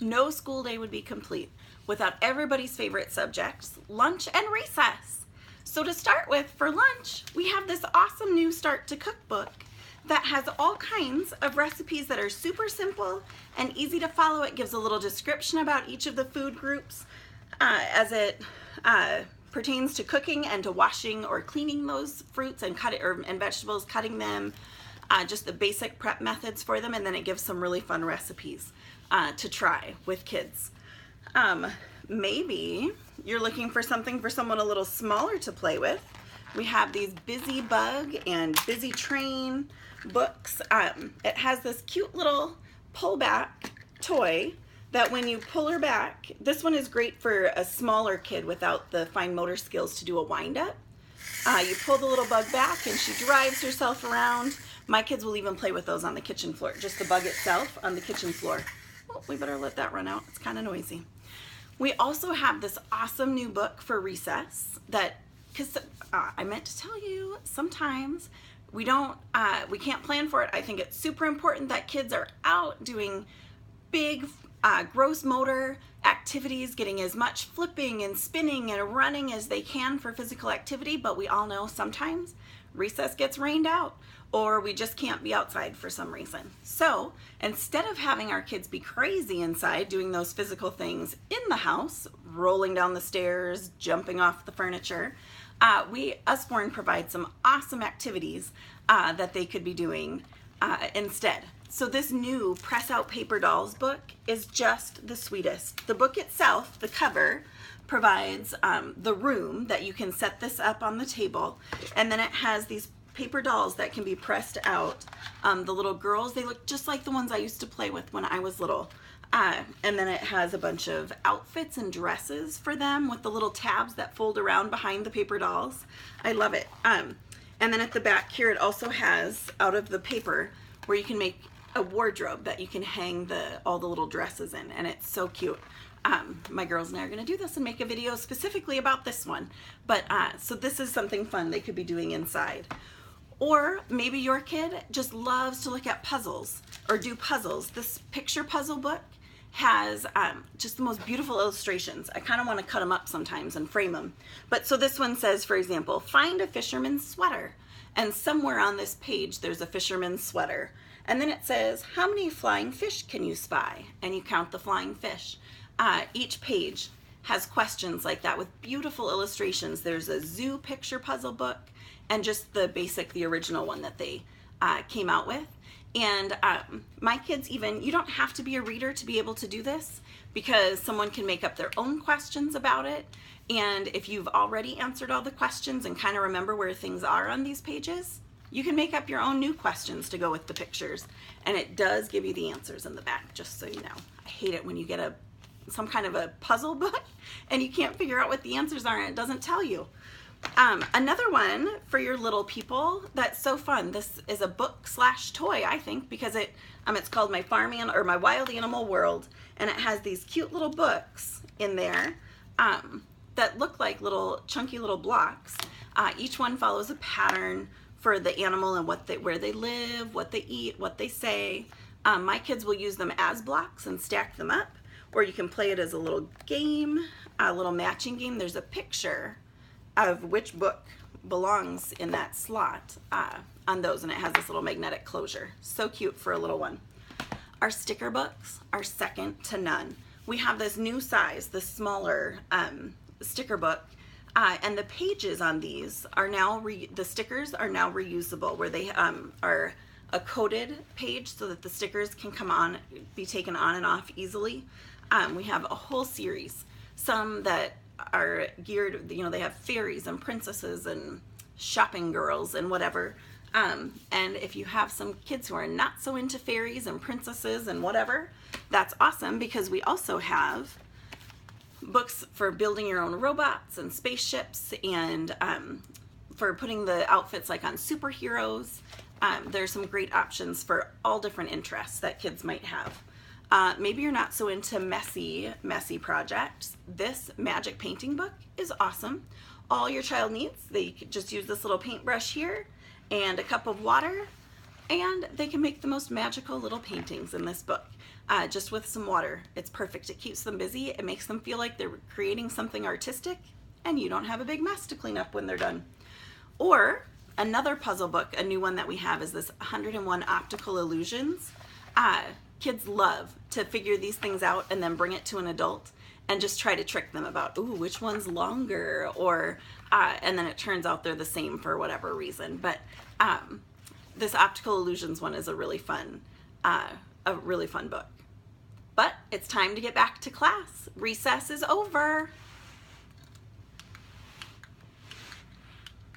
No school day would be complete without everybody's favorite subjects, lunch and recess. So to start with, for lunch, we have this awesome new Start to Cookbook that has all kinds of recipes that are super simple and easy to follow. It gives a little description about each of the food groups as it pertains to cooking and to washing or cleaning those fruits and and vegetables, cutting them, just the basic prep methods for them, and then it gives some really fun recipes to try with kids. Maybe you're looking for something for someone a little smaller to play with. We have these Busy Bug and Busy Train books. It has this cute little pullback toy that when you pull her back, this one is great for a smaller kid without the fine motor skills to do a wind up. You pull the little bug back and she drives herself around. My kids will even play with those on the kitchen floor, just the bug itself on the kitchen floor. Oh, we better let that run out. It's kind of noisy. We also have this awesome new book for recess that, because I meant to tell you, sometimes we can't plan for it. I think it's super important that kids are out doing big gross motor activities, getting as much flipping and spinning and running as they can for physical activity, but we all know sometimes recess gets rained out or we just can't be outside for some reason. So instead of having our kids be crazy inside doing those physical things in the house, rolling down the stairs, jumping off the furniture, Usborne provides some awesome activities that they could be doing instead. So this new Press Out Paper Dolls book is just the sweetest. The book itself, the cover, provides the room that you can set this up on the table, and then it has these paper dolls that can be pressed out. The little girls, they look just like the ones I used to play with when I was little. And then it has a bunch of outfits and dresses for them with the little tabs that fold around behind the paper dolls. I love it. And then at the back here, it also has, out of the paper, where you can make a wardrobe that you can hang all the little dresses in, and it's so cute. My girls and I are going to do this and make a video specifically about this one. But so this is something fun they could be doing inside. Or maybe your kid just loves to look at puzzles or do puzzles. This picture puzzle book has just the most beautiful illustrations. I kind of want to cut them up sometimes and frame them. But so this one says, for example, find a fisherman's sweater. And somewhere on this page there's a fisherman's sweater. And then it says, how many flying fish can you spy? And you count the flying fish. Each page has questions like that with beautiful illustrations. There's a zoo picture puzzle book and just the original one that they came out with. And my kids even, you don't have to be a reader to be able to do this, because someone can make up their own questions about it. And if you've already answered all the questions and kind of remember where things are on these pages, you can make up your own new questions to go with the pictures. And it does give you the answers in the back, just so you know. I hate it when you get some kind of a puzzle book and you can't figure out what the answers are and it doesn't tell you. Another one for your little people that's so fun. This is a book/toy, I think, because it's called My Wild Animal World, and it has these cute little books in there that look like little chunky little blocks. Each one follows a pattern for the animal and where they live, what they eat, what they say. My kids will use them as blocks and stack them up, or you can play it as a little game, a little matching game. There's a picture of which book belongs in that slot on those, and it has this little magnetic closure. So cute for a little one. Our sticker books are second to none. We have this new size, the smaller sticker book, and the pages on these are now, the stickers are now reusable, where they are a coated page so that the stickers can be taken on and off easily. We have a whole series, some that are geared, they have fairies and princesses and shopping girls and whatever. And if you have some kids who are not so into fairies and princesses and whatever, that's awesome, because we also have books for building your own robots and spaceships, and for putting the outfits like on superheroes. There's some great options for all different interests that kids might have. Maybe you're not so into messy projects. This magic painting book is awesome. All your child needs, they just use this little paintbrush here and a cup of water, and they can make the most magical little paintings in this book. just with some water. It's perfect. It keeps them busy. It makes them feel like they're creating something artistic, and you don't have a big mess to clean up when they're done. Or another puzzle book, a new one that we have, is this 101 Optical Illusions. Kids love to figure these things out and then bring it to an adult and just try to trick them about, ooh, which one's longer, or and then it turns out they're the same for whatever reason. But this Optical Illusions one is a really fun book. But it's time to get back to class. Recess is over.